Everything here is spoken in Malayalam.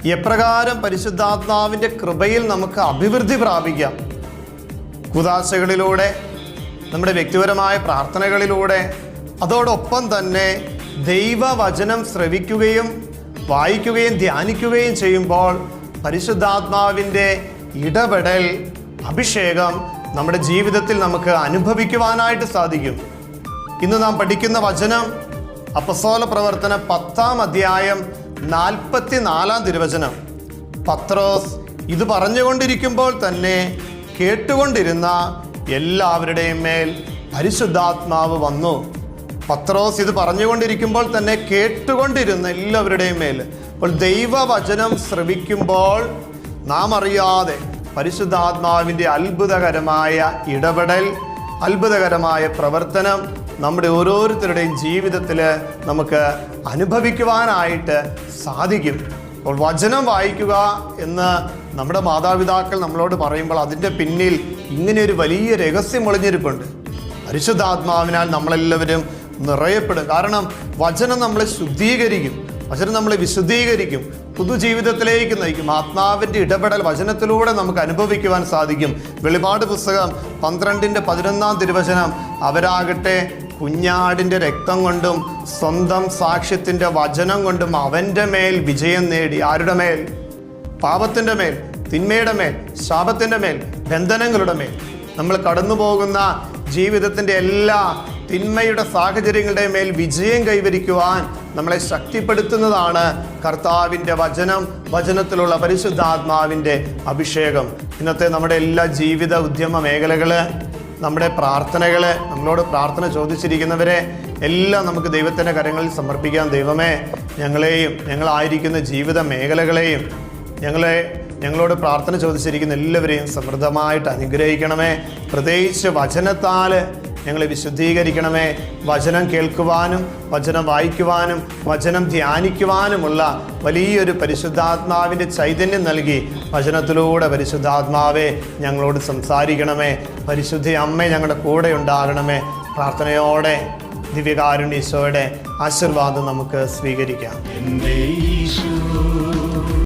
എപ്രകാരം പരിശുദ്ധാത്മാവിൻ്റെ കൃപയിൽ നമുക്ക് അഭിവൃദ്ധി പ്രാപിക്കാം? കൂദാശകളിലൂടെ, നമ്മുടെ വ്യക്തിപരമായ പ്രാർത്ഥനകളിലൂടെ, അതോടൊപ്പം തന്നെ ദൈവവചനം ശ്രവിക്കുകയും വായിക്കുകയും ധ്യാനിക്കുകയും ചെയ്യുമ്പോൾ പരിശുദ്ധാത്മാവിൻ്റെ ഇടപെടൽ, അഭിഷേകം നമ്മുടെ ജീവിതത്തിൽ നമുക്ക് അനുഭവിക്കുവാനായിട്ട് സാധിക്കും. ഇന്ന് നാം പഠിക്കുന്ന വചനം അപ്പസ്തോല പ്രവർത്തനം 10-ാം അധ്യായം 44-ാം തിരുവചനം. പത്രോസ് ഇത് പറഞ്ഞുകൊണ്ടിരിക്കുമ്പോൾ തന്നെ കേട്ടുകൊണ്ടിരുന്ന എല്ലാവരുടെയും മേൽ പരിശുദ്ധാത്മാവ് വന്നു. പത്രോസ് ഇത് പറഞ്ഞുകൊണ്ടിരിക്കുമ്പോൾ തന്നെ കേട്ടുകൊണ്ടിരുന്ന എല്ലാവരുടെയും മേൽ. അപ്പോൾ ദൈവവചനം ശ്രവിക്കുമ്പോൾ നാം അറിയാതെ പരിശുദ്ധാത്മാവിൻ്റെ അത്ഭുതകരമായ ഇടപെടൽ, അത്ഭുതകരമായ പ്രവർത്തനം നമ്മുടെ ഓരോരുത്തരുടെയും ജീവിതത്തിൽ നമുക്ക് അനുഭവിക്കുവാനായിട്ട് സാധിക്കും. അപ്പോൾ വചനം വായിക്കുക എന്ന് നമ്മുടെ മാതാപിതാക്കൾ നമ്മളോട് പറയുമ്പോൾ അതിൻ്റെ പിന്നിൽ ഇങ്ങനെയൊരു വലിയ രഹസ്യം ഒളിഞ്ഞിരിപ്പുണ്ട്. പരിശുദ്ധാത്മാവിനാൽ നമ്മളെല്ലാവരും നിറയപ്പെടും. കാരണം വചനം നമ്മളെ ശുദ്ധീകരിക്കും, വചനം നമ്മളെ വിശുദ്ധീകരിക്കും, പുതുജീവിതത്തിലേക്ക് നയിക്കും. ആത്മാവിൻ്റെ ഇടപെടൽ വചനത്തിലൂടെ നമുക്ക് അനുഭവിക്കുവാൻ സാധിക്കും. വെളിപാട് പുസ്തകം 12-11 തിരുവചനം, അവരാകട്ടെ കുഞ്ഞാടിൻ്റെ രക്തം കൊണ്ടും സ്വന്തം സാക്ഷ്യത്തിൻ്റെ വചനം കൊണ്ടും അവൻ്റെ മേൽ വിജയം നേടി. ആരുടെ മേൽ? പാപത്തിൻ്റെ മേൽ, തിന്മയുടെ മേൽ, ശാപത്തിൻ്റെ മേൽ, ബന്ധനങ്ങളുടെ മേൽ. നമ്മൾ കടന്നു പോകുന്ന ജീവിതത്തിൻ്റെ എല്ലാ തിന്മയുടെ സാഹചര്യങ്ങളുടെ മേൽ വിജയം കൈവരിക്കുവാൻ നമ്മളെ ശക്തിപ്പെടുത്തുന്നതാണ് കർത്താവിൻ്റെ വചനം, വചനത്തിലുള്ള പരിശുദ്ധാത്മാവിൻ്റെ അഭിഷേകം. ഇന്നത്തെ നമ്മുടെ എല്ലാ ജീവിത ഉദ്യമ മേഖലകൾ, നമ്മുടെ പ്രാർത്ഥനകൾ, നമ്മളോട് പ്രാർത്ഥന ചോദിച്ചിരിക്കുന്നവരെ എല്ലാം നമുക്ക് ദൈവത്തിൻ്റെ കരങ്ങളിൽ സമർപ്പിക്കാം. ദൈവമേ, ഞങ്ങളെയും ഞങ്ങളായിരിക്കുന്ന ജീവിത മേഖലകളെയും ഞങ്ങളോട് പ്രാർത്ഥന ചോദിച്ചിരിക്കുന്ന എല്ലാവരെയും സമൃദ്ധമായിട്ട് അനുഗ്രഹിക്കണമേ. പ്രത്യേകിച്ച് വചനത്താൽ ഞങ്ങളെ വിശുദ്ധീകരിക്കണമേ. വചനം കേൾക്കുവാനും വചനം വായിക്കുവാനും വചനം ധ്യാനിക്കുവാനുമുള്ള വലിയൊരു പരിശുദ്ധാത്മാവിൻ്റെ ചൈതന്യം നൽകി വചനത്തിലൂടെ പരിശുദ്ധാത്മാവെ ഞങ്ങളോട് സംസാരിക്കണമേ. പരിശുദ്ധ അമ്മ ഞങ്ങളുടെ കൂടെ ഉണ്ടാകണമേ. പ്രാർത്ഥനയോടെ ദിവ്യകാരുണ്യ ഈശോയുടെ ആശീർവാദം നമുക്ക് സ്വീകരിക്കാം.